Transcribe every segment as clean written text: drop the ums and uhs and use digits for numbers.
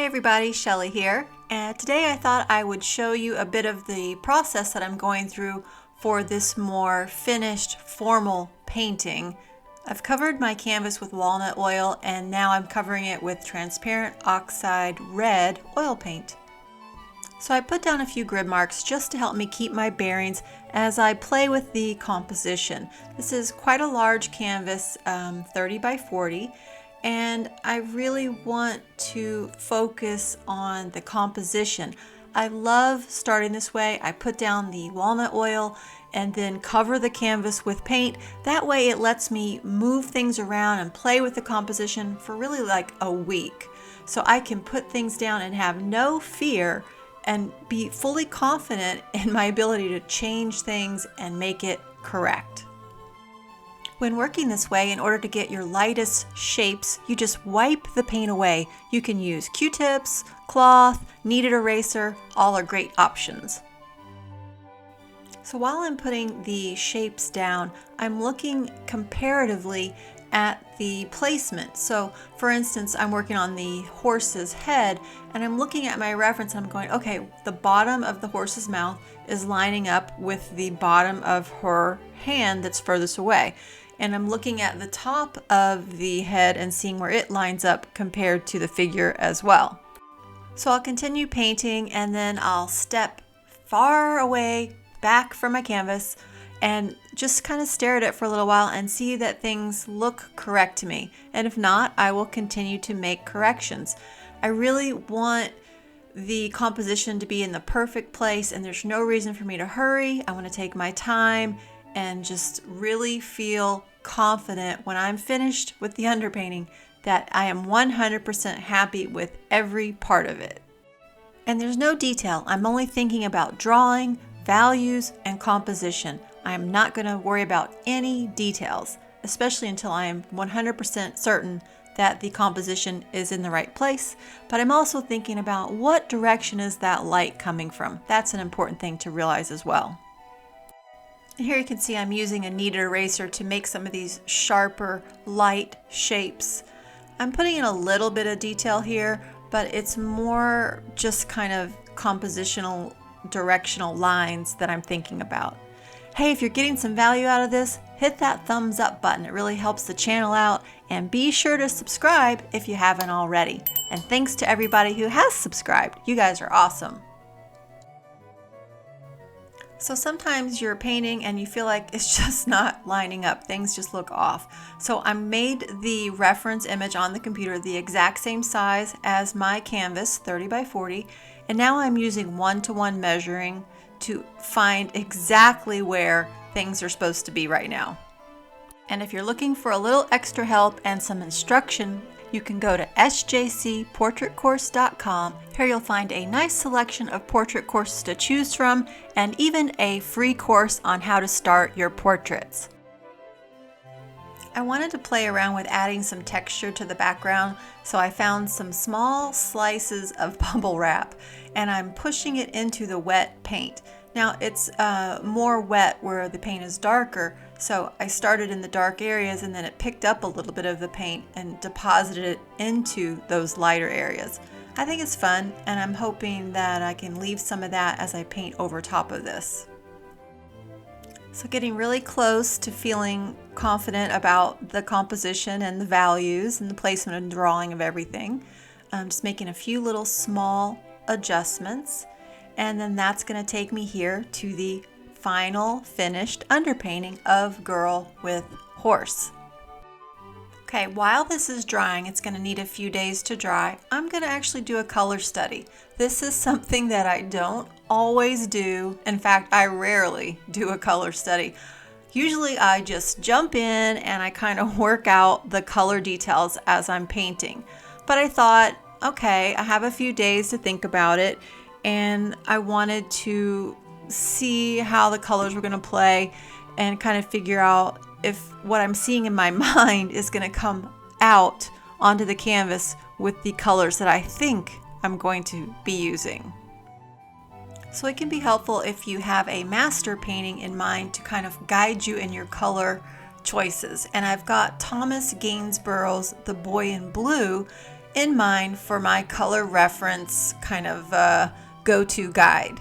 Hey everybody, Shelly here, and today I thought I would show you a bit of the process that I'm going through for this more finished, formal painting. I've covered my canvas with walnut oil and now I'm covering it with transparent oxide red oil paint. So I put down a few grid marks just to help me keep my bearings as I play with the composition. This is quite a large canvas, 30 by 40. And I really want to focus on the composition. I love starting this way. I put down the walnut oil and then cover the canvas with paint. That way it lets me move things around and play with the composition for really like a week. So I can put things down and have no fear and be fully confident in my ability to change things and make it correct. When working this way, in order to get your lightest shapes, you just wipe the paint away. You can use Q-tips, cloth, kneaded eraser, all are great options. So while I'm putting the shapes down, I'm looking comparatively at the placement. So for instance, I'm working on the horse's head and I'm looking at my reference and I'm going, okay, the bottom of the horse's mouth is lining up with the bottom of her hand that's furthest away. And I'm looking at the top of the head and seeing where it lines up compared to the figure as well. So I'll continue painting and then I'll step far away back from my canvas and just kind of stare at it for a little while and see that things look correct to me. And if not, I will continue to make corrections. I really want the composition to be in the perfect place and there's no reason for me to hurry. I want to take my time and just really feel confident when I'm finished with the underpainting that I am 100% happy with every part of it. And there's no detail. I'm only thinking about drawing, values, and composition. I'm not going to worry about any details, especially until I am 100% certain that the composition is in the right place. But I'm also thinking about what direction is that light coming from. That's an important thing to realize as well. And here you can see I'm using a kneaded eraser to make some of these sharper, light shapes. I'm putting in a little bit of detail here, but it's more just kind of compositional, directional lines that I'm thinking about. Hey, if you're getting some value out of this, hit that thumbs up button. It really helps the channel out, and be sure to subscribe if you haven't already. And thanks to everybody who has subscribed. You guys are awesome. So sometimes you're painting and you feel like it's just not lining up. Things just look off. So I made the reference image on the computer the exact same size as my canvas, 30 by 40. And now I'm using one-to-one measuring to find exactly where things are supposed to be right now. And if you're looking for a little extra help and some instruction, you can go to sjcportraitcourse.com. Here you'll find a nice selection of portrait courses to choose from and even a free course on how to start your portraits. I wanted to play around with adding some texture to the background, so I found some small slices of bubble wrap and I'm pushing it into the wet paint. Now it's more wet where the paint is darker, so I started in the dark areas and then it picked up a little bit of the paint and deposited it into those lighter areas. I think it's fun and I'm hoping that I can leave some of that as I paint over top of this. So getting really close to feeling confident about the composition and the values and the placement and drawing of everything. I'm just making a few little small adjustments. And then that's going to take me here to the final finished underpainting of girl with horse. Okay, while this is drying, it's going to need a few days to dry. I'm going to actually do a color study. This is something that I don't always do. In fact, I rarely do a color study. Usually I just jump in and I kind of work out the color details as I'm painting. But I thought, okay, I have a few days to think about it. And I wanted to see how the colors were going to play and kind of figure out if what I'm seeing in my mind is going to come out onto the canvas with the colors that I think I'm going to be using. So it can be helpful if you have a master painting in mind to kind of guide you in your color choices. And I've got Thomas Gainsborough's The Boy in Blue in mind for my color reference kind of go-to guide.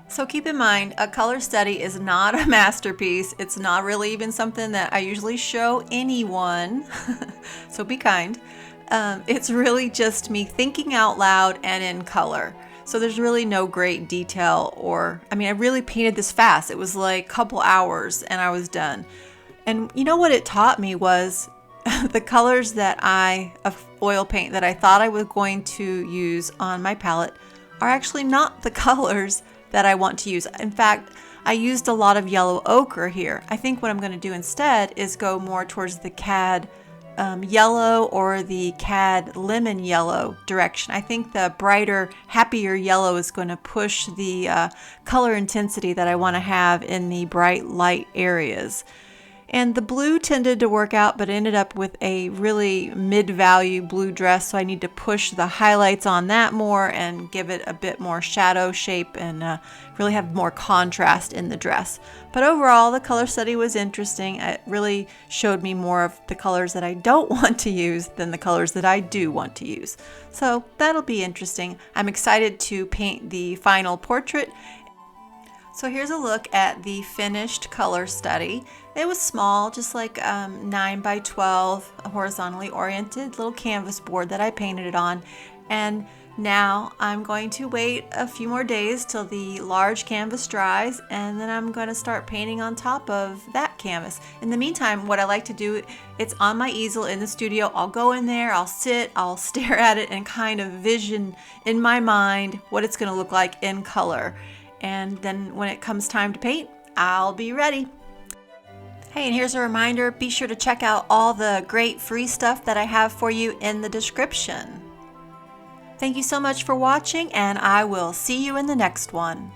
So keep in mind, a color study is not a masterpiece. It's not really even something that I usually show anyone, so be kind. It's really just me thinking out loud and in color. So there's really no great detail I really painted this fast. It was like a couple hours and I was done. And you know what it taught me was the colors of oil paint that I thought I was going to use on my palette are actually not the colors that I want to use. In fact, I used a lot of yellow ochre here. I think what I'm going to do instead is go more towards the cad yellow or the cad lemon yellow direction. I think the brighter, happier yellow is going to push the color intensity that I want to have in the bright light areas. And the blue tended to work out, but ended up with a really mid-value blue dress, so I need to push the highlights on that more and give it a bit more shadow shape and really have more contrast in the dress. But overall, the color study was interesting. It really showed me more of the colors that I don't want to use than the colors that I do want to use. So that'll be interesting. I'm excited to paint the final portrait. So here's a look at the finished color study. It was small, just like 9 by 12, a horizontally oriented little canvas board that I painted it on. And now I'm going to wait a few more days till the large canvas dries, and then I'm going to start painting on top of that canvas. In the meantime, what I like to do, it's on my easel in the studio. I'll go in there, I'll sit, I'll stare at it and kind of vision in my mind what it's going to look like in color. And then when it comes time to paint, I'll be ready. Hey, and here's a reminder, be sure to check out all the great free stuff that I have for you in the description. Thank you so much for watching, and I will see you in the next one.